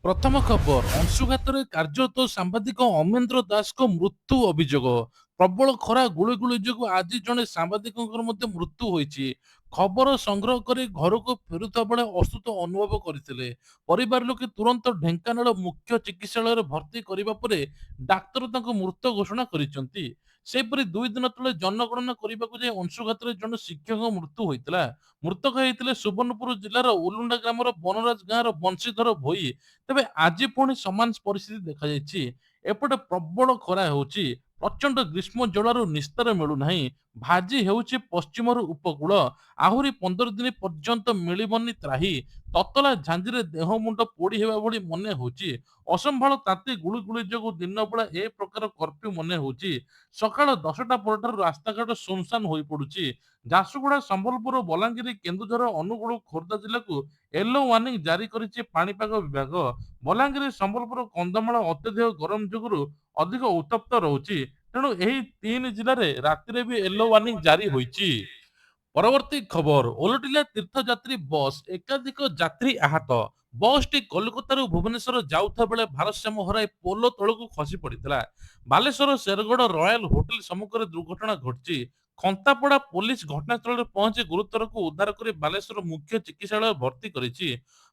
ପ୍ରଥମ ଖବର ଅଂଶୁଘାତରେ କାର୍ଯ୍ୟରତ ସାମ୍ବାଦିକ ଅମେନ୍ଦ୍ର ଦାସଙ୍କ ମୃତ୍ୟୁ ଅଭିଯୋଗ। ପ୍ରବଳ ଖରା ଗୁଳିଗୁଳି ଯୋଗୁଁ ଆଜି ଜଣେ ସାମ୍ବାଦିକଙ୍କର ମଧ୍ୟ ମୃତ୍ୟୁ ହୋଇଛି। ଖବର ସଂଗ୍ରହ କରି ଘରକୁ ଫେରୁଥିବା ବେଳେ ଅସୁସ୍ଥ ଅନୁଭବ କରିଥିଲେ। ପରିବାର ଲୋକେ ତୁରନ୍ତ ଢେଙ୍କାନାଳ ମୁଖ୍ୟ ଚିକିତ୍ସାଳୟରେ ଭର୍ତ୍ତି କରିବା ପରେ ଡାକ୍ତର ତାଙ୍କୁ ମୃତ ଘୋଷଣା କରିଛନ୍ତି। ସେହିପରି 2 ଦିନ ତଳେ ଜନଗଣନା କରିବାକୁ ଯାଇ ଅଂଶୁଘାତରେ ଜଣେ ଶିକ୍ଷକଙ୍କ ମୃତ୍ୟୁ ହୋଇଥିଲା। ମୃତକ ହେଇଥିଲେ ସୁବର୍ଣ୍ଣପୁର ଜିଲ୍ଲାର ଉଲୁଣ୍ଡା ଗ୍ରାମର ବନରାଜ ଗାଁର ବଂଶୀଧର ଭୋଇ। ତେବେ ଆଜି ପୁଣି ସମାନ ପରିସ୍ଥିତି ଦେଖାଯାଇଛି। ଏପଟେ ପ୍ରବଳ ଖରା ହେଉଛି। ପ୍ରଚଣ୍ଡ ଗ୍ରୀଷ୍ମ ଜ୍ୱାଳାରୁ ନିସ୍ତାର ମିଳୁନାହିଁ। ଭାଜି ହେଉଛି ପଶ୍ଚିମରୁ ଉପକୂଳ। ଆହୁରି 15 ଦିନ ପର୍ଯ୍ୟନ୍ତ ମିଳିବନି ତ୍ରାହି। ତତଲା ଝାଞ୍ଜିରେ ଦେହ ମୁଣ୍ଡ ପୋଡ଼ି ହେବା ଭଳି ମନେ ହେଉଛି। ଅସମ୍ଭାଳ ତାତି ଗୁଳିଗୁଳି ଯୋଗୁଁ ଦିନବେଳା ଏ ପ୍ରକାର କର୍ଫ୍ୟୁ ମନେ ହେଉଛି। ସକାଳ 10ଟା ପରଠାରୁ ରାସ୍ତାଘାଟ ସୁନସାନ ହୋଇପଡୁଛି। ଝାରସୁଗୁଡ଼ା, ସମ୍ବଲପୁର, ବଲାଙ୍ଗୀର, କେନ୍ଦୁଝର, ଅନୁଗୁଳ, ଖୋର୍ଦ୍ଧା ଜିଲ୍ଲାକୁ ୟେଲୋ ୱାର୍ଣ୍ଣିଂ ଜାରି କରିଛି ପାଣିପାଗ ବିଭାଗ। ବଲାଙ୍ଗୀର, ସମ୍ବଲପୁର, କନ୍ଧମାଳ ଅତ୍ୟଧିକ ଗରମ ଯୋଗୁଁ ଅଧିକ ଉତ୍ତପ୍ତ ରହୁଛି। ତେଣୁ ଏହି 3 ଜିଲ୍ଲାରେ ରାତିରେ ବି ୟେଲୋ ୱାର୍ଣ୍ଣିଂ ଜାରି ହୋଇଛି। ପରବର୍ତ୍ତୀ ଖବର ଓଲଟିଲା ତୀର୍ଥଯାତ୍ରୀ ବସ୍, ଏକାଧିକ ଯାତ୍ରୀ ଆହତ। ବସ୍ଟି କୋଲକାତାରୁ ଭୁବନେଶ୍ୱର ଯାଉଥିବା ବେଳେ ଭାରସାମ୍ୟ ହରାଇ ପୋଲ ତଳକୁ ଖସି ପଡ଼ିଥିଲା। ବାଲେଶ୍ୱର ଶେରଗଡ଼ ରୟାଲ ହୋଟେଲ ସମ୍ମୁଖରେ ଦୁର୍ଘଟଣା ଘଟିଛି। ଖନ୍ତାପଡ଼ା ପୋଲିସ ଘଟଣାସ୍ଥଳରେ ପହଞ୍ଚି ଗୁରୁତରକୁ ଉଦ୍ଧାର କରି ବାଲେଶ୍ୱର ମୁଖ୍ୟ ଚିକିତ୍ସାଳୟରେ ଭର୍ତ୍ତି କରିଛି।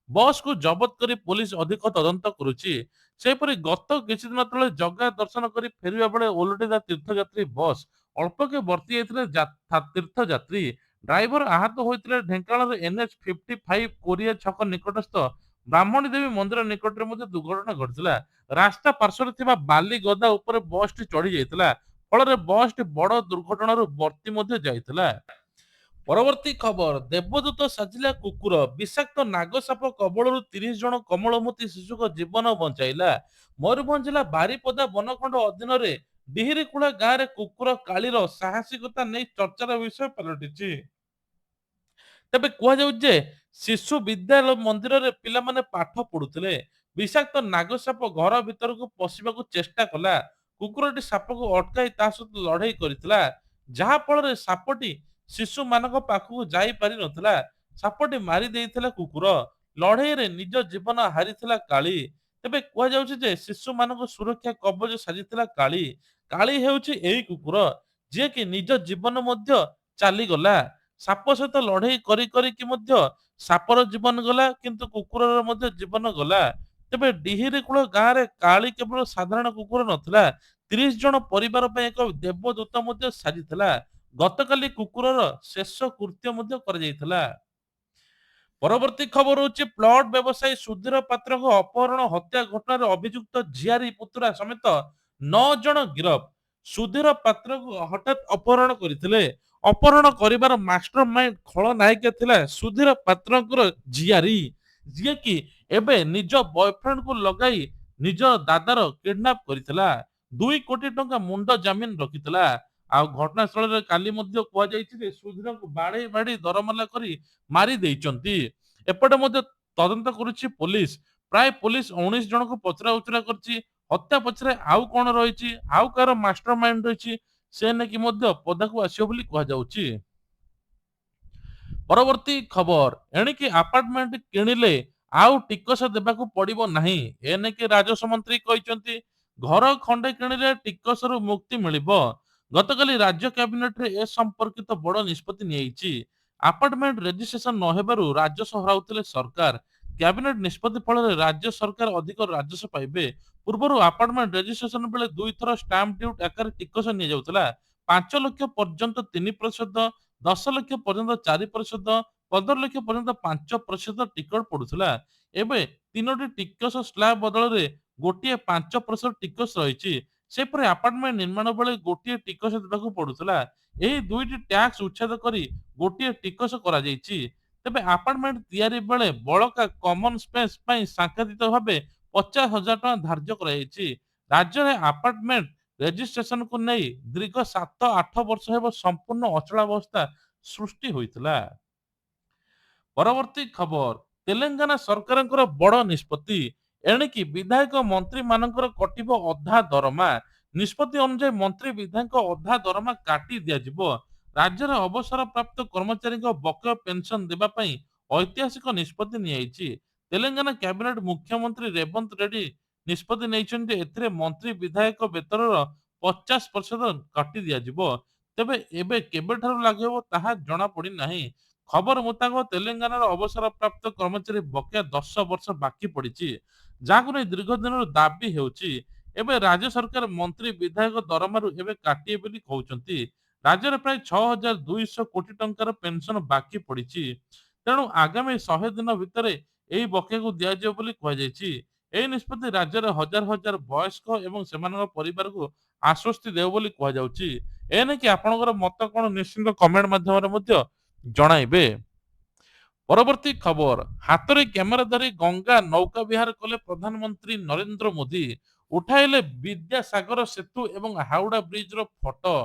ବସ୍କୁ ଜବତ କରି ପୋଲିସ ଅଧିକ ତଦନ୍ତ କରୁଛି। ସେହିପରି ଗତ କିଛି ଦିନ ତଳେ ଜଗା ଦର୍ଶନ କରି ଫେରିବା ବେଳେ ଓଲଟିଲା ତୀର୍ଥଯାତ୍ରୀ ବସ୍। ଅଳ୍ପକେ ବର୍ତ୍ତି ଯାଇଥିଲେ ତୀର୍ଥଯାତ୍ରୀ। ଡ୍ରାଇଭର ଆହତ ହୋଇଥିଲେ। ଢେଙ୍କାନାଳର NH-55 କୋରିଆ ଛକ ନିକଟସ୍ଥ ବ୍ରାହ୍ମଣୀ ଦେବୀ ମନ୍ଦିର ନିକଟରେ ମଧ୍ୟ ଦୁର୍ଘଟଣା ଘଟିଥିଲା। ରାସ୍ତା ପାର୍ଶ୍ୱରେ ଥିବା ବାଲି ଗଦା ଉପରେ ବସ୍ଟି ଚଢି ଯାଇଥିଲା। ଫଳରେ ବସ୍ଟି ବଡ଼ ଦୁର୍ଘଟଣାରୁ ବର୍ତ୍ତି ମଧ୍ୟ ଯାଇଥିଲା। ପରବର୍ତ୍ତୀ ଖବର ଦେବଦୂତ ସାଜିଲା କୁକୁର, ବିଷାକ୍ତ ନାଗସାପ କବଳରୁ 30 ଜଣ କୋମଳମତି ଶିଶୁଙ୍କ ଜୀବନ ବଞ୍ଚାଇଲା। ମୟୂରଭଞ୍ଜ ଜିଲ୍ଲା ବାରିପଦା ବନଖଣ୍ଡ ଅଧୀନରେ ଡିହିରିକୁଳା ଗାଁରେ କୁକୁର କାଳିର ସାହସିକତା ନେଇ ଚର୍ଚ୍ଚାର ବିଷୟ ପାଲଟିଛି। ତେବେ କୁହାଯାଉଛି ଯେ ଶିଶୁ ବିଦ୍ୟାଳୟ ମନ୍ଦିରରେ ପିଲାମାନେ ପାଠ ପଢୁଥିଲେ। ବିଷାକ୍ତ ନାଗସାପ ଘର ଭିତରକୁ ପଶିବାକୁ ଚେଷ୍ଟା କଲା। କୁକୁରଟି ସାପକୁ ଅଟକାଇ ତା ସହିତ ଲଢେଇ କରିଥିଲା। ଯାହା ଫଳରେ ସାପଟି ଶିଶୁମାନଙ୍କ ପାଖକୁ ଯାଇପାରି ନଥିଲା। ସାପଟି ମାରି ଦେଇଥିଲା କୁକୁର। ଲଢେଇରେ ନିଜ ଜୀବନ ହାରିଥିଲା କାଳି। ତେବେ କୁହାଯାଉଛି ଯେ ଶିଶୁମାନଙ୍କ ସୁରକ୍ଷା କବଚ ସାଜିଥିଲା କାଳି। କାଳି ହେଉଛି ଏହି କୁକୁର ଯିଏକି ନିଜ ଜୀବନ ମଧ୍ୟ ଚାଲିଗଲା। ସାପ ସହିତ ଲଢେଇ କରି କରିକି ମଧ୍ୟ ସାପର ଜୀବନ ଗଲା, କିନ୍ତୁ କୁକୁରର ମଧ୍ୟ ଜୀବନ ଗଲା। ତେବେ ଡିହିରିକୁଳ ଗାଁରେ କାଳି କେବଳ ସାଧାରଣ କୁକୁର ନଥିଲା, 30 ଜଣ ପରିବାର ପାଇଁ ଏକ ଦେବଦୂତ ମଧ୍ୟ ସାଜିଥିଲା। ଗତକାଲି କୁକୁରର ଶେଷ କୃତ୍ୟ ମଧ୍ୟ କରାଯାଇଥିଲା। ପରବର୍ତ୍ତୀ ଖବର ହେଉଛି ପ୍ଲଟ ବ୍ୟବସାୟୀ ସୁଧୀର ପାତ୍ରଙ୍କ ଅପହରଣ ହତ୍ୟା ଘଟଣାରେ ଅଭିଯୁକ୍ତ ଝିଆରୀ ପୁତୁରା ସମେତ 9 ଜଣ ଗିରଫ। ସୁଧୀର ପାତ୍ରଙ୍କୁ ହଠାତ୍ ଅପହରଣ କରିଥିଲେ। ଅପହରଣ କରିବାର ମାଷ୍ଟର ମାଇଣ୍ଡ ଖଳନାୟିକା ଥିଲା ସୁଧୀର ପାତ୍ରଙ୍କର ଝିଆରୀ, ଯିଏକି ଏବେ ନିଜ ବୟଫ୍ରେଣ୍ଡକୁ ଲଗାଇ ନିଜ ଦାଦାର କିଡନାପ କରିଥିଲା। 2 କୋଟି ଟଙ୍କା ମୁଣ୍ଡ ଜାମିନ ରଖିଥିଲା। ଆଉ ଘଟଣାସ୍ଥଳରେ କାଲି ମଧ୍ୟ କୁହାଯାଇଛି ଯେ ସୁଧୀରଙ୍କୁ ବାଡେଇ ବାଡେଇ ଦରମଲା କରି ମାରି ଦେଇଛନ୍ତି। ଏପଟେ ମଧ୍ୟ ତଦନ୍ତ କରୁଛି ପୋଲିସ। ପ୍ରାୟ ପୋଲିସ 19 ଜଣଙ୍କୁ ପଚରା ଉଚରା କରିଛି। ହତ୍ୟା ପଛରେ ଆଉ କଣ ରହିଛି, ଆଉ କାହାର ମାଷ୍ଟର ମାଇଣ୍ଡ ରହିଛି, ସେ ନେଇକି ମଧ୍ୟ ପଦାକୁ ଆସିବ ବୋଲି କୁହାଯାଉଛି। ପରବର୍ତ୍ତୀ ଖବର ଏଣିକି ଆପାର୍ଟମେଣ୍ଟ କିଣିଲେ ଆଉ ଟିକସ ଦେବାକୁ ପଡିବ ନାହିଁ। ଏନେଇକି ରାଜସ୍ୱ ମନ୍ତ୍ରୀ କହିଛନ୍ତି ଘର ଖଣ୍ଡେ କିଣିଲେ ଟିକସରୁ ମୁକ୍ତି ମିଳିବ। ଗତକାଲି ରାଜ୍ୟ କ୍ୟାବିନେଟରେ ଏ ସମ୍ପର୍କିତ ବଡ଼ ନିଷ୍ପତ୍ତି ନିଆଯାଇଛି। ଆପାର୍ଟମେଣ୍ଟ ରେଜିଷ୍ଟ୍ରେସନ ନ ହେବାରୁ ରାଜସ୍ୱ ହରାଉଥିଲେ ସରକାର। କ୍ୟାବିନେଟ ନିଷ୍ପତ୍ତି ଫଳରେ ରାଜ୍ୟ ସରକାର ଅଧିକ ରାଜସ୍ୱ ପାଇବେ। ପୂର୍ବରୁ ଆପାର୍ଟମେଣ୍ଟ ରେଜିଷ୍ଟ୍ରେସନ ବେଳେ 2 ଥର ଷ୍ଟାମ୍ପ ଡ୍ୟୁଟି ଆକାରରେ ଟିକସ ନିଆଯାଉଥିଲା। 5 ଲକ୍ଷ ପର୍ଯ୍ୟନ୍ତ 3%, 10 ଲକ୍ଷ ପର୍ଯ୍ୟନ୍ତ 4%, 15 ଲକ୍ଷ ପର୍ଯ୍ୟନ୍ତ 5% ଟିକସ ପଡୁଥିଲା। ଏବେ 3ଟି ଟିକସ ସ୍ଲାବ ବଦଳରେ ଗୋଟିଏ 5% ଟିକସ ରହିଛି। ସେପରି ଆପାର୍ଟମେଣ୍ଟ ନିର୍ମାଣ ବେଳେ ଗୋଟିଏ ଟିକସ ଦେବାକୁ ପଡୁଥିଲା। ଏହି 2ଟି ଟ୍ୟାକ୍ସ ଉଚ୍ଛେଦ କରି ଗୋଟିଏ ଟିକସ କରାଯାଇଛି। ତେବେ ଆପାର୍ଟମେଣ୍ଟ ତିଆରି ବେଳେ ବଳକା କମନ ସ୍ପେସ ପାଇଁ ସାଂକେତିକ ଭାବେ 50,000 ଟଙ୍କା ଧାର୍ଯ୍ୟ କରାଯାଇଛି। ରାଜ୍ୟରେ ଆପାର୍ଟମେଣ୍ଟ ରେଜିଷ୍ଟ୍ରେସନକୁ ନେଇ ଦୀର୍ଘ 7-8 ବର୍ଷ ହେବ ସମ୍ପୂର୍ଣ୍ଣ ଅଚଳାବସ୍ଥା ସୃଷ୍ଟି ହୋଇଥିଲା। ପରବର୍ତ୍ତୀ ଖବର ତେଲେଙ୍ଗାନା ସରକାରଙ୍କର ବଡ଼ ନିଷ୍ପତ୍ତି। ଏଣିକି ବିଧାୟକ ମନ୍ତ୍ରୀ ମାନଙ୍କର କଟିବ ଅଧା ଦରମା। ନିଷ୍ପତ୍ତି ଅନୁଯାୟୀ ମନ୍ତ୍ରୀ ବିଧାୟକ ଅଧା ଦରମା କାଟି ଦିଆଯିବ। ରାଜ୍ୟରେ ଅବସରପ୍ରାପ୍ତ କର୍ମଚାରୀଙ୍କ ବକେୟ ପେନସନ ଦେବା ପାଇଁ ଐତିହାସିକ ନିଷ୍ପତ୍ତି ନିଆଯାଇଛି। ତେଲେଙ୍ଗାନା କ୍ୟାବିନେଟ୍ ମୁଖ୍ୟମନ୍ତ୍ରୀ ରେବନ୍ତ ରେଡ୍ଡି ନିଷ୍ପତ୍ତି ନେଇଛନ୍ତି ଯେ ଏଥିରେ ମନ୍ତ୍ରୀ ବିଧାୟକ ବେତନର 50% କାଟି ଦିଆଯିବ। ତେବେ ଏବେ କେବେଠାରୁ ଲାଗୁ ହେବ ତାହା ଜଣାପଡ଼ିନାହିଁ। ଖବର ମୁତାବକ ତେଲେଙ୍ଗାନାର ଅବସରପ୍ରାପ୍ତ କର୍ମଚାରୀ ବକେୟା 10 ବର୍ଷ ବାକି ପଡ଼ିଛି, ଯାହାକୁ ନେଇ ଦୀର୍ଘ ଦିନରୁ ଦାବି ହେଉଛି। ଏବେ ରାଜ୍ୟ ସରକାର ମନ୍ତ୍ରୀ ବିଧାୟକ ଦରମାରୁ ଏବେ କାଟିବେ ବୋଲି କହୁଛନ୍ତି। ରାଜ୍ୟରେ ପ୍ରାୟ 6,200 କୋଟି ଟଙ୍କାର ପେନସନ ବାକି ପଡ଼ିଛି। ତେଣୁ ଆଗାମୀ 100 ଦିନ ଭିତରେ ଏହି ବକେୟାକୁ ଦିଆଯିବ ବୋଲି କୁହାଯାଇଛି। ଏହି ନିଷ୍ପତ୍ତି ରାଜ୍ୟର ହଜାର ହଜାର ବୟସ୍କ ଏବଂ ସେମାନଙ୍କ ପରିବାରକୁ ଆଶ୍ୱସ୍ତି ଦେବ ବୋଲି କୁହାଯାଉଛି। ଏ ନେଇକି ଆପଣଙ୍କର ମତ କଣ ନିଶ୍ଚିନ୍ତ କମେଣ୍ଟ ମାଧ୍ୟମରେ ମଧ୍ୟ ଜଣାଇବେ। ପରବର୍ତ୍ତୀ ଖବର, ହାତରେ କ୍ୟାମେରା ଧରି ଗଙ୍ଗା ନୌକା ବିହାର କଲେ ପ୍ରଧାନମନ୍ତ୍ରୀ ନରେନ୍ଦ୍ର ମୋଦି, ଉଠାଇଲେ ବିଦ୍ୟାସାଗର ସେତୁ ଏବଂ ହାଉଡା ବ୍ରିଜର ଫଟୋ।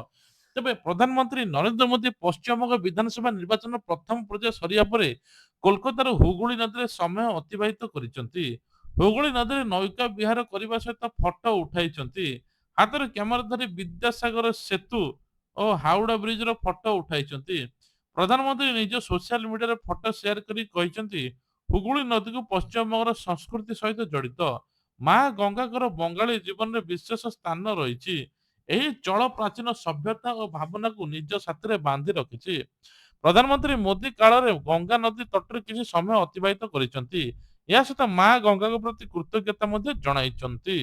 ତେବେ ପ୍ରଧାନମନ୍ତ୍ରୀ ନରେନ୍ଦ୍ର ମୋଦି ପଶ୍ଚିମବଙ୍ଗ ବିଧାନସଭା ନିର୍ବାଚନ ପ୍ରଥମ ପର୍ଯ୍ୟାୟ ସରିବା ପରେ କୋଲକାତାର ହୁଗୁଳି ନଦୀରେ ସମୟ ଅତିବାହିତ କରିଛନ୍ତି। ହୁଗୁଳି ନଦୀରେ ନୌକା ବିହାର କରିବା ସହିତ ଫଟୋ ଉଠାଇଛନ୍ତି। ହାତରେ କ୍ୟାମେରା ଧରି ବିଦ୍ୟାସାଗର ସେତୁ ଓ ହାଉଡା ବ୍ରିଜର ଫଟୋ ଉଠାଇଛନ୍ତି। ପ୍ରଧାନମନ୍ତ୍ରୀ ନିଜ ସୋସିଆଲ ମିଡିଆରେ ଫଟୋ ସେୟାର କରି କହିଛନ୍ତି, ହୁଗୁଳି ନଦୀକୁ ପଶ୍ଚିମବଙ୍ଗର ସଂସ୍କୃତି ସହିତ ଜଡ଼ିତ। ମା ଗଙ୍ଗାଙ୍କର ବଙ୍ଗାଳୀ ଜୀବନରେ ବିଶେଷ ସ୍ଥାନ ରହିଛି। ଏହି ଚଳ ପ୍ରାଚୀନ ସଭ୍ୟତା ଓ ଭାବନାକୁ ନିଜ ସାଥିରେ ବାନ୍ଧି ରଖିଛି। ପ୍ରଧାନମନ୍ତ୍ରୀ ମୋଦି କାଳରେ ଗଙ୍ଗା ନଦୀ ତଟରେ କିଛି ସମୟ ଅତିବାହିତ କରିଛନ୍ତି। ଏହା ସହିତ ମା ଗଙ୍ଗାଙ୍କ ପ୍ରତି କୃତଜ୍ଞତା ମଧ୍ୟ ଜଣାଇଛନ୍ତି।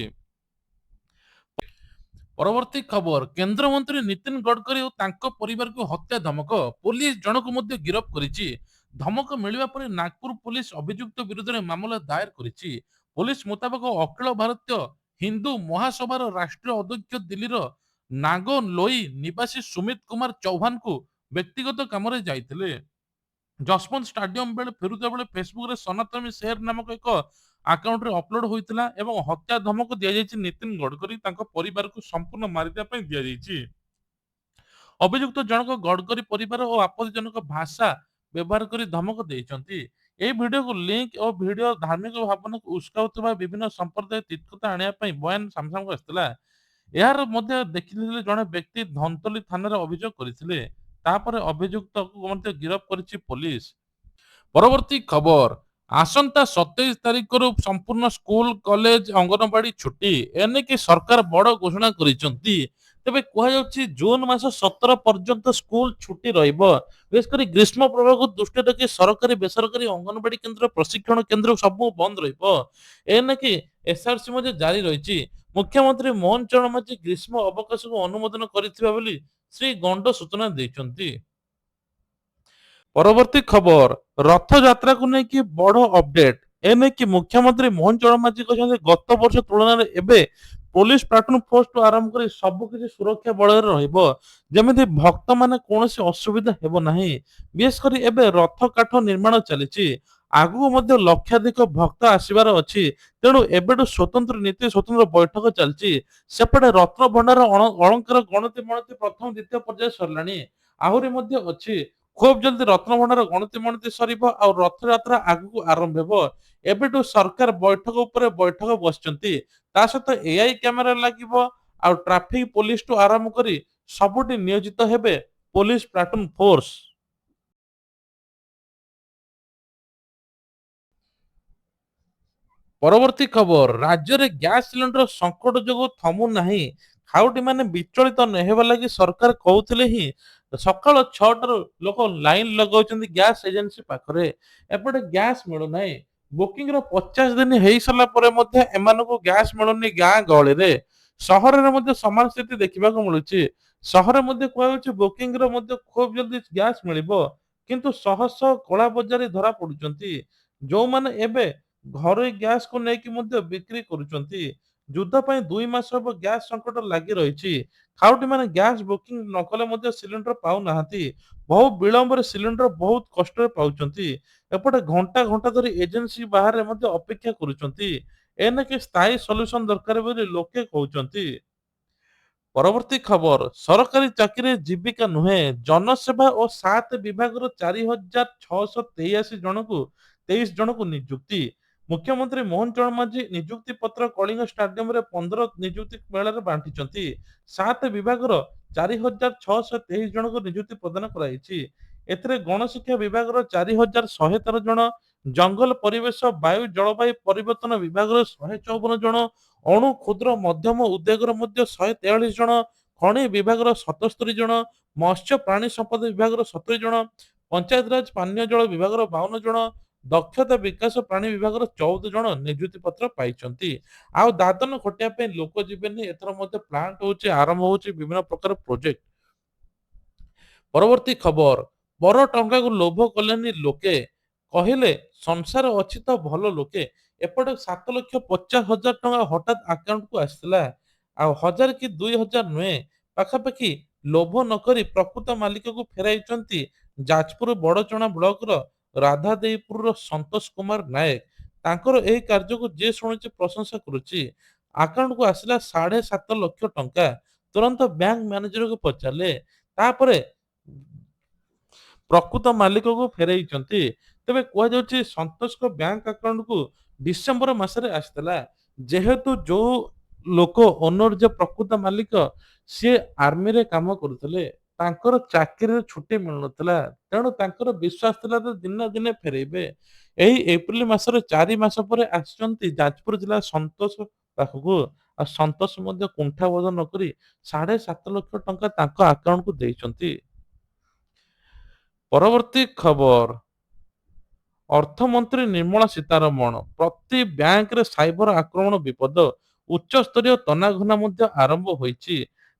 ପରବର୍ତ୍ତୀ ଖବର, କେନ୍ଦ୍ରମନ୍ତ୍ରୀ ନୀତିନ ଗଡକରୀ ଓ ତାଙ୍କ ପରିବାରକୁ ହତ୍ୟା ଧମକ, ପୋଲିସ ଜଣକୁ ମଧ୍ୟ ଗିରଫ କରିଛି। ଧମକ ମିଳିବା ପରେ ନାଗପୁର ପୋଲିସ ଅଭିଯୁକ୍ତ ବିରୁଦ୍ଧରେ ମାମଲା ଦାୟର କରିଛି। ପୋଲିସ ମୁତାବକ ଅଖିଳ ଭାରତୀୟ ହିନ୍ଦୁ ମହାସଭାର ରାଷ୍ଟ୍ରୀୟ ଅଧ୍ୟକ୍ଷ ଦିଲ୍ଲୀର ନାଗୋଲୋଇ ନିବାସୀ ସୁମିତ କୁମାର ଚୌହାନଙ୍କୁ ବ୍ୟକ୍ତିଗତ କାମରେ ଯାଇଥିଲେ। ଯଶବନ୍ତ ଷ୍ଟାଡିୟମ ବେଳେ ଫେରୁଥିବା ବେଳେ ଫେସବୁକରେ ସନାତନୀ ଶେର ନାମକ ଏକ ଆକାଉଣ୍ଟରେ ଅପଲୋଡ ହୋଇଥିଲା ଏବଂ ହତ୍ୟା ଧମକ ଦିଆଯାଇଛି। ନୀତିନ ଗଡକରୀ ତାଙ୍କ ପରିବାରକୁ ସମ୍ପୂର୍ଣ୍ଣ ମାରିଦେବା ପାଇଁ ଦିଆଯାଇଛି। ଅଭିଯୁକ୍ତ ଜଣକ ଗଡକରୀ ପରିବାର ଓ ଆପତ୍ତିଜନକ ଭାଷା ବ୍ୟବହାର କରି ଧମକ ଦେଇଛନ୍ତି। ଏହି ଭିଡିଓକୁ ଲିଙ୍କ ଓ ଭିଡିଓ ଧାର୍ମିକ ଭାବନାକୁ ଉସ୍କାଉଥିବା ବିଭିନ୍ନ ସମ୍ପ୍ରଦାୟ ତିକ୍ତତା ଆଣିବା ପାଇଁ ବୟାନ ସାମ୍ନାକୁ ଆସିଥିଲା। ଏହାର ମଧ୍ୟ ଦେଖିଥିଲେ ଜଣେ ବ୍ୟକ୍ତି ଧନ୍ତଲି ଥାନାରେ ଅଭିଯୋଗ କରିଥିଲେ। ତାପରେ ଅଭିଯୁକ୍ତକୁ ମଧ୍ୟ ଗିରଫ କରିଛି ପୋଲିସ। ପରବର୍ତ୍ତୀ ଖବର, ଆସନ୍ତା 27 ତାରିଖରୁ ସମ୍ପୂର୍ଣ୍ଣ ସ୍କୁଲ କଲେଜ ଅଙ୍ଗନବାଡି ଛୁଟି, ଏନେକି ସରକାର ବଡ ଘୋଷଣା କରିଛନ୍ତି। ତେବେ କୁହାଯାଉଛି ଜୁନ ମାସ 17 ପର୍ଯ୍ୟନ୍ତ ସ୍କୁଲ ଛୁଟି ରହିବ। ବିଶେଷ କରି ଗ୍ରୀଷ୍ମ ପ୍ରବାହକୁ ଦୃଷ୍ଟିରେ ରଖି ସରକାରୀ ବେସରକାରୀ ଅଙ୍ଗନବାଡି କେନ୍ଦ୍ର ପ୍ରଶିକ୍ଷଣ କେନ୍ଦ୍ର ସବୁ ବନ୍ଦ ରହିବ। ଏନେକି ଏସଆରସି ମଧ୍ୟ ଜାରି ରହିଛି। ମୁଖ୍ୟମନ୍ତ୍ରୀ ମୋହନ ଚରଣ ମାଝୀ ଗ୍ରୀଷ୍ମ ଅବକାଶକୁ ଅନୁମୋଦନ କରିଥିବା ବୋଲି ଶ୍ରୀ ଗଣ୍ଡ ସୂଚନା ଦେଇଛନ୍ତି। ପରବର୍ତ୍ତୀ ଖବର, ରଥଯାତ୍ରାକୁ ନେଇକି ବଡ ଅପଡେଟ। ଏ ନେଇକି ମୁଖ୍ୟମନ୍ତ୍ରୀ ମୋହନ ଚରଣ ମାଝୀ କହିଛନ୍ତି ଗତ ବର୍ଷ ତୁଳନାରେ ଏବେ ପୋଲିସ ପ୍ଲାଟୁନ ଫୋର୍ସଠୁ ଆରମ୍ଭ କରି ସବୁ କିଛି ସୁରକ୍ଷା ବଳୟରେ ରହିବ, ଯେମିତି ଭକ୍ତମାନେ କୌଣସି ଅସୁବିଧା ହେବ ନାହିଁ। ବିଶେଷ କରି ଏବେ ରଥ କାଠ ନିର୍ମାଣ ଚାଲିଛି, ଆଗକୁ ମଧ୍ୟ ଲକ୍ଷାଧିକ ଭକ୍ତ ଆସିବାର ଅଛି। ତେଣୁ ଏବେଠୁ ସ୍ୱତନ୍ତ୍ର ନୀତି ସ୍ୱତନ୍ତ୍ର ବୈଠକ ଚାଲିଛି। ସେପଟେ ରତ୍ନ ଭଣ୍ଡାର ଅଳଙ୍କାର ଗଣତି ମଣତି ପ୍ରଥମ ଦ୍ୱିତୀୟ ପର୍ଯ୍ୟାୟ ସରିଲାଣି, ଆହୁରି ମଧ୍ୟ ଅଛି। ଖୁବ୍ ଜଲ୍ଦି ରତ୍ନଭଣ୍ଡାର ଗଣତି ମଣତି ସରିବ ଆଉ ରଥଯାତ୍ରା ଆଗକୁ ଆରମ୍ଭ ହେବ। ଏବେଠୁ ସରକାର ବୈଠକ ଉପରେ ବୈଠକ ବସିଛନ୍ତି। ତା ସହିତ ଏଆଇ କ୍ୟାମେରା ଲାଗିବ ଆଉ ଟ୍ରାଫିକ ପୋଲିସଠୁ ଆରମ୍ଭ କରି ସବୁଠି ନିୟୋଜିତ ହେବେ ପୋଲିସ ପ୍ଲାଟୁନ ଫୋର୍ସ। ପରବର୍ତ୍ତୀ ଖବର, ରାଜ୍ୟରେ ଗ୍ୟାସ ସିଲିଣ୍ଡର ସଂକଟ ଯୋଗୁଁ ଥମୁ ନାହିଁ। ଖାଉଟିମାନେ ବିଚଳିତ ନ ହେବା ଲାଗି ସରକାର କହୁଥିଲେ ହିଁ ସକାଳ 6ଟାରୁ ଲୋକ ଲାଇନ ଲଗାଉଛନ୍ତି ଗ୍ୟାସ ଏଜେନ୍ସି ପାଖରେ। ଏପଟେ ଗ୍ୟାସ ମିଳୁନାହିଁ। ବୁକିଂର 50 ଦିନ ହେଇସାରିଲା ପରେ ମଧ୍ୟ ଏମାନଙ୍କୁ ଗ୍ୟାସ ମିଳୁନି ଗାଁ ଗହଳିରେ। ସହରରେ ମଧ୍ୟ ସମାନ ସ୍ଥିତି ଦେଖିବାକୁ ମିଳୁଛି। ସହରରେ ମଧ୍ୟ କୁହାଯାଉଛି ବୁକିଂର ମଧ୍ୟ ଖୁବ୍ ଜଲ୍ଦି ଗ୍ୟାସ ମିଳିବ, କିନ୍ତୁ ଶହ ଶହ କଳା ବଜାରୀ ଧରା ପଡୁଛନ୍ତି, ଯୋଉମାନେ ଏବେ ଘରୋଇ ଗ୍ୟାସକୁ ନେଇକି ମଧ୍ୟ ବିକ୍ରି କରୁଛନ୍ତି। ଯୁଦ୍ଧ ପାଇଁ 2 ମାସ ହେବ ଗ୍ୟାସ ସଙ୍କଟ ଲାଗି ରହିଛି। ଖାଉଟିମାନେ ଗ୍ୟାସ ବୁକିଂ ନ କଲେ ମଧ୍ୟ ସିଲିଣ୍ଡର ପାଉନାହାନ୍ତି। ବହୁ ବିଳମ୍ବରେ ସିଲିଣ୍ଡର ବହୁତ କଷ୍ଟରେ ପାଉଛନ୍ତି। ଏପଟେ ଘଣ୍ଟା ଘଣ୍ଟା ଧରି ଏଜେନ୍ସି ବାହାରେ ମଧ୍ୟ ଅପେକ୍ଷା କରୁଛନ୍ତି। ଏନେକି ସ୍ଥାୟୀ ସଲ୍ୟୁସନ ଦରକାର ବୋଲି ଲୋକେ କହୁଛନ୍ତି। ପରବର୍ତ୍ତୀ ଖବର, ସରକାରୀ ଚାକିରିରେ ଜୀବିକା ନୁହେଁ, ଜନସେବା ଓ 7 ବିଭାଗର 4,683 ଜଣଙ୍କୁ 23 ଜଣଙ୍କୁ ନିଯୁକ୍ତି। ମୁଖ୍ୟମନ୍ତ୍ରୀ ମୋହନ ଚରଣ ମାଝୀ ନିଯୁକ୍ତି ପତ୍ର କଳିଙ୍ଗ ଷ୍ଟାଡିୟମରେ 15 ନିଯୁକ୍ତି ମେଳାରେ ବାଣ୍ଟିଛନ୍ତି। 7 ବିଭାଗର 4,623 ଜଣଙ୍କୁ ନିଯୁକ୍ତି ପ୍ରଦାନ କରାଯାଇଛି। ଏଥିରେ ଗଣଶିକ୍ଷା ବିଭାଗର 4,113 ଜଣ, ଜଙ୍ଗଲ ପରିବେଶ ବାୟୁ ଜଳବାୟୁ ପରିବର୍ତ୍ତନ ବିଭାଗର 154 ଜଣ, ଅଣୁ କ୍ଷୁଦ୍ର ମଧ୍ୟମ ଉଦ୍ୟୋଗର ମଧ୍ୟ 143 ଜଣ, ଖଣି ବିଭାଗର 77 ଜଣ, ମତ୍ସ୍ୟ ପ୍ରାଣୀ ସମ୍ପଦ ବିଭାଗର 70 ଜଣ, ପଞ୍ଚାୟତରାଜ ପାନୀୟ ଜଳ ବିଭାଗର 52 ଜଣ, ଦକ୍ଷତା ବିକାଶ ପ୍ରାଣୀ ବିଭାଗର 14 ଜଣ ନିଯୁକ୍ତି ପତ୍ର ପାଇଛନ୍ତି। ଆଉ ଦାଦନ ଖଟିବା ପାଇଁ ଲୋକ ଯିବେନି, ଏଥର ମଧ୍ୟ ପ୍ଲାଣ୍ଟ ହଉଛି, ଆରମ୍ଭ ହଉଛି ବିଭିନ୍ନ ପ୍ରକାର ପ୍ରୋଜେକ୍ଟ। ପରବର୍ତ୍ତୀ ଖବର, ପର ଟଙ୍କାକୁ ଲୋଭ କଲେନି ଲୋକେ, କହିଲେ ସଂସାର ଅଛି ତ ଭଲ ଲୋକେ। ଏପଟେ 7,50,000 ଟଙ୍କା ହଠାତ୍ ଆକାଉଣ୍ଟକୁ ଆସିଥିଲା। ଆଉ 1,000 କି 2,000 ନୁହେଁ, ପାଖାପାଖି ଲୋଭ ନକରି ପ୍ରକୃତ ମାଲିକକୁ ଫେରାଇଛନ୍ତି ଯାଜପୁର ବଡ଼ଚଣା ବ୍ଲକର ରାଧାଦେଇପୁରର ସନ୍ତୋଷ କୁମାର ନାୟକ। ତାଙ୍କର ଏହି କାର୍ଯ୍ୟକୁ ଯିଏ ଶୁଣିଛି ପ୍ରଶଂସା କରୁଛି। ଆକାଉଣ୍ଟକୁ ଆସିଲା 7.5 ଲକ୍ଷ ଟଙ୍କା। ତୁରନ୍ତ ବ୍ୟାଙ୍କ ମ୍ୟାନେଜରକୁ ପଚାରିଲେ, ତାପରେ ପ୍ରକୃତ ମାଲିକକୁ ଫେରାଇଛନ୍ତି। ତେବେ କୁହାଯାଉଛି ସନ୍ତୋଷଙ୍କ ବ୍ୟାଙ୍କ ଆକାଉଣ୍ଟକୁ ଡିସେମ୍ବର ମାସରେ ଆସିଥିଲା। ଯେହେତୁ ଯୋଉ ଲୋକ ଓନର, ଯେ ପ୍ରକୃତ ମାଲିକ, ସିଏ ଆର୍ମିରେ କାମ କରୁଥିଲେ, ତାଙ୍କର ଚାକିରିରେ ଛୁଟି ମିଳୁନଥିଲା, ତେଣୁ ତାଙ୍କର ବିଶ୍ୱାସ ଥିଲା ଯେ ଦିନେ ନା ଦିନେ ଫେରେଇବେ। ଏହି ଏପ୍ରିଲ ମାସରେ 4 ମାସ ପରେ ଆସିଛନ୍ତି ଯାଜପୁର ଜିଲ୍ଲା ସନ୍ତୋଷ ପାଖକୁ। ଆଉ ସନ୍ତୋଷ ମଧ୍ୟ କୁଣ୍ଠାବୋଧ ନକରି 7.5 ଲକ୍ଷ ଟଙ୍କା ତାଙ୍କ ଆକାଉଣ୍ଟକୁ ଦେଇଛନ୍ତି। ପରବର୍ତ୍ତୀ ଖବର, ଅର୍ଥମନ୍ତ୍ରୀ ନିର୍ମଳା ସୀତାରମଣ, ପ୍ରତି ବ୍ୟାଙ୍କରେ ସାଇବର ଆକ୍ରମଣ ବିପଦ, ଉଚ୍ଚସ୍ତରୀୟ ତନାଘନା ମଧ୍ୟ ଆରମ୍ଭ ହୋଇଛି।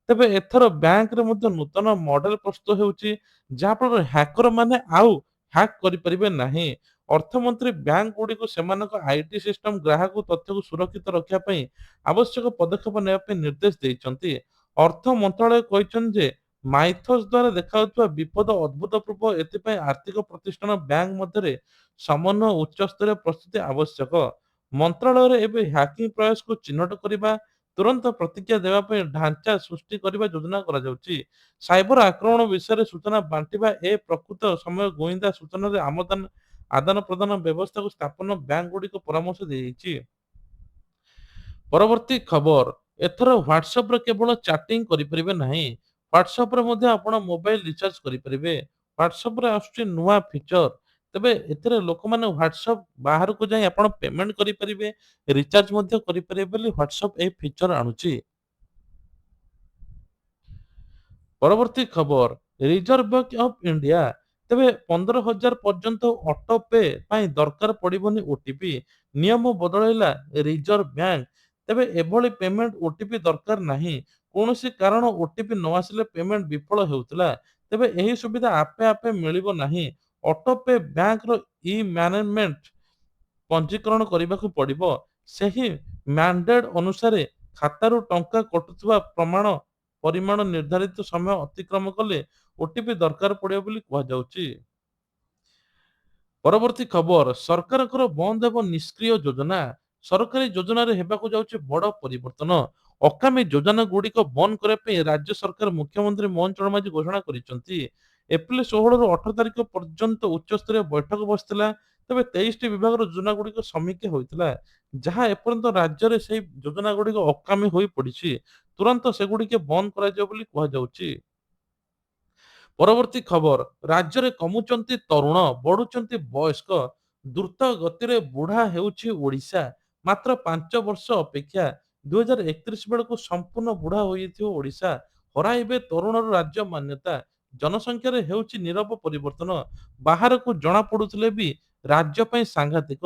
ତେବେ ଏଥର ବ୍ୟାଙ୍କରେ ମଧ୍ୟ ନୂତନ ମଡେଲ ପ୍ରସ୍ତୁତ ହେଉଛି, ଯାହାଫଳରେ ହ୍ୟାକର ମାନେ ଆଉ ହ୍ୟାକ୍ କରିପାରିବେ ନାହିଁ। ଅର୍ଥମନ୍ତ୍ରୀ ବ୍ୟାଙ୍କ ଗୁଡ଼ିକୁ ସେମାନଙ୍କ ଆଇଟି ସିଷ୍ଟମ ଗ୍ରାହକ ତଥ୍ୟକୁ ସୁରକ୍ଷିତ ରଖିବା ପାଇଁ ଆବଶ୍ୟକ ପଦକ୍ଷେପ ନେବା ପାଇଁ ନିର୍ଦ୍ଦେଶ ଦେଇଛନ୍ତି। ଅର୍ଥ ମନ୍ତ୍ରାଳୟ କହିଛନ୍ତି ଯେ ମାଇଥସ୍ ଦ୍ୱାରା ଦେଖାଯାଉଥିବା ବିପଦ ଅଭୂତପୂର୍ବ, ଏଥିପାଇଁ ଆର୍ଥିକ ପ୍ରତିଷ୍ଠାନ ବ୍ୟାଙ୍କ ମଧ୍ୟରେ ସମନ୍ୱୟ ଉଚ୍ଚସ୍ତରୀୟ ପ୍ରସ୍ତୁତି ଆବଶ୍ୟକ। ମନ୍ତ୍ରାଳୟରେ ଏବେ ହ୍ୟାକିଂ ପ୍ରୟାସକୁ ଚିହ୍ନଟ କରିବା, ତୁରନ୍ତ ପ୍ରତିକ୍ରିୟା ଦେବା ପାଇଁ ଢାଞ୍ଚା ସୃଷ୍ଟି କରିବା ଯୋଜନା କରାଯାଉଛି। ସାଇବର ଆକ୍ରମଣ ବିଷୟରେ ସୂଚନା ବାଣ୍ଟିବା, ଏ ପ୍ରକୃତ ସମୟ ଗୁଇନ୍ଦା ସୂଚନାରେ ଆଦାନ ପ୍ରଦାନ ବ୍ୟବସ୍ଥାକୁ ସ୍ଥାପନ ବ୍ୟାଙ୍କ ଗୁଡ଼ିକୁ ପରାମର୍ଶ ଦେଇଛି। ପରବର୍ତ୍ତୀ ଖବର, ଏଥର ହ୍ୱାଟ୍ସଆପରେ କେବଳ ଚାଟିଂ କରିପାରିବେ ନାହିଁ, ହ୍ୱାଟ୍ସଆପରେ ମଧ୍ୟ ଆପଣ ମୋବାଇଲ ରିଚାର୍ଜ କରିପାରିବେ। ହ୍ୱାଟ୍ସଆପରେ ଆସୁଛି ନୂଆ ଫିଚର। ତେବେ ଏଥିରେ ଲୋକମାନେ ହ୍ୱାଟ୍ସଆପ ବାହାରକୁ ଯାଇ ଆପଣ ପେମେଣ୍ଟ କରିପାରିବେ, ରିଚାର୍ଜ ମଧ୍ୟ କରିପାରିବେ ବୋଲି ହ୍ୱାଟ୍ସଆପ ଏହି ଫିଚର ଆଣୁଛି। ପରବର୍ତ୍ତୀ ଖବର, ରିଜର୍ଭ ବ୍ୟାଙ୍କ ଅଫ ଇଣ୍ଡିଆ, ତେବେ 15,000 ପର୍ଯ୍ୟନ୍ତ ଅଟୋ ପେ ପାଇଁ ଦରକାର ପଡ଼ିବନି ଓଟିପି, ନିୟମ ବଦଳାଇଲା ରିଜର୍ଭ ବ୍ୟାଙ୍କ। ତେବେ ଏଭଳି ପେମେଣ୍ଟ ଓଟିପି ଦରକାର ନାହିଁ। କୌଣସି କାରଣ ଓଟିପି ନ ଆସିଲେ ପେମେଣ୍ଟ ବିଫଳ ହେଉଥିଲା। ତେବେ ଏହି ସୁବିଧା ଆପେ ଆପେ ମିଳିବ ନାହିଁ। ଅଟୋ ପେ ବ୍ୟାଙ୍କର ଇ ମ୍ୟାନେଜମେଣ୍ଟ ପଞ୍ଜୀକରଣ କରିବାକୁ ପଡ଼ିବ। ସେହି ମ୍ୟାଣ୍ଡେଟ୍ ଅନୁସାରେ ଖାତାରୁ ଟଙ୍କା କଟୁଥିବା ପ୍ରମାଣ ପରିମାଣ ନିର୍ଦ୍ଧାରିତ ସମୟ ଅତିକ୍ରମ କଲେ ଓଟିପି ଦରକାର ପଡ଼ିବ ବୋଲି କୁହାଯାଉଛି। ପରବର୍ତ୍ତୀ ଖବର, ସରକାରଙ୍କର ବନ୍ଦ ହେବ ନିଷ୍କ୍ରିୟ ଯୋଜନା, ସରକାରୀ ଯୋଜନାରେ ହେବାକୁ ଯାଉଛି ବଡ଼ ପରିବର୍ତ୍ତନ। ଅକାମୀ ଯୋଜନା ଗୁଡ଼ିକ ବନ୍ଦ କରିବା ପାଇଁ ରାଜ୍ୟ ସରକାର ମୁଖ୍ୟମନ୍ତ୍ରୀ ମୋହନ ଚରଣ ମାଝୀ ଘୋଷଣା କରିଛନ୍ତି। ଏପ୍ରିଲ 16ରୁ 18 ତାରିଖ ପର୍ଯ୍ୟନ୍ତ ଉଚ୍ଚସ୍ତରୀୟ ବୈଠକ ବସିଥିଲା। ତେବେ 23ଟି ବିଭାଗର ଯୋଜନା ଗୁଡ଼ିକ ସମୀକ୍ଷା ହୋଇଥିଲା, ଯାହା ଏପର୍ଯ୍ୟନ୍ତ ରାଜ୍ୟରେ ସେହି ଯୋଜନା ଗୁଡ଼ିକ ଅକାମୀ ହୋଇ ପଡ଼ିଛି। ତୁରନ୍ତ ସେଗୁଡ଼ିକ ବନ୍ଦ କରାଯିବ ବୋଲି କୁହାଯାଉଛି। ପରବର୍ତ୍ତୀ ଖବର, ରାଜ୍ୟରେ କମୁଛନ୍ତି ତରୁଣ, ବଢୁଛନ୍ତି ବୟସ୍କ, ଦ୍ରୁତ ଗତିରେ ବୁଢା ହେଉଛି ଓଡ଼ିଶା। ମାତ୍ର 5 ବର୍ଷ ଅପେକ୍ଷା, 2031 ବେଳକୁ ସମ୍ପୂର୍ଣ୍ଣ ବୁଢା ହୋଇଯାଇଥିବ ଓଡ଼ିଶା। ହରାଇବେ ତରୁଣର ରାଜ୍ୟ ମାନ୍ୟତା, ଜନସଂଖ୍ୟାରେ ହେଉଛି ନୀରବ ପରିବର୍ତ୍ତନ। ବାହାରକୁ ଜଣାପଡୁଥିଲେ ବି ରାଜ୍ୟ ପାଇଁ ସାଂଘାତିକ।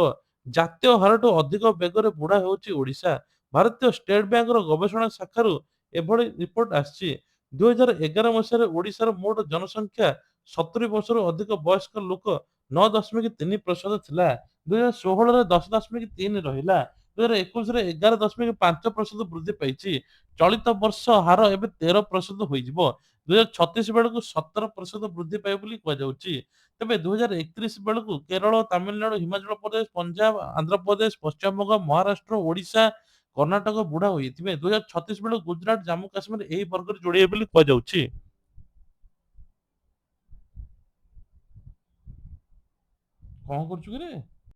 ଜାତୀୟ ହାରଠୁ ଅଧିକ ବେଗରେ ବୁଢା ହେଉଛି ଓଡ଼ିଶା। ଭାରତୀୟ ଷ୍ଟେଟ ବ୍ୟାଙ୍କର ଗବେଷଣା ଶାଖାରୁ ଏଭଳି ରିପୋର୍ଟ ଆସିଛି। 2011 ମସିହାରେ ଓଡ଼ିଶାର ମୋଟ ଜନସଂଖ୍ୟା 70 ବର୍ଷରୁ ଅଧିକ ବୟସ୍କ ଲୋକ 9.3% ଥିଲା। 2016ରେ 10.3 ରହିଲା। 2021ରେ 11.5% ବୃଦ୍ଧି ପାଇଛି। ଚଳିତ ବର୍ଷ ହାର ଏବେ 13% ହୋଇଯିବ। 2036 ବେଳକୁ 17% ବୃଦ୍ଧି ପାଇବ ବୋଲି କୁହାଯାଉଛି। ତେବେ 2031 ବେଳକୁ କେରଳ, ତାମିଲନାଡୁ, ହିମାଚଳ ପ୍ରଦେଶ, ପଞ୍ଜାବ, ଆନ୍ଧ୍ରପ୍ରଦେଶ, ପଶ୍ଚିମବଙ୍ଗ, ମହାରାଷ୍ଟ୍ର, ଓଡ଼ିଶା, କର୍ଣ୍ଣାଟକ ବୁଢା ହୋଇଯାଇଥିବେ। 2036 ବେଳକୁ ଗୁଜରାଟ, ଜାମ୍ମୁ କାଶ୍ମୀର ଏହି ବର୍ଗରେ ଯୋଡିବେ ବୋଲି କୁହାଯାଉଛି। କଣ କରୁଛୁ କିରେ?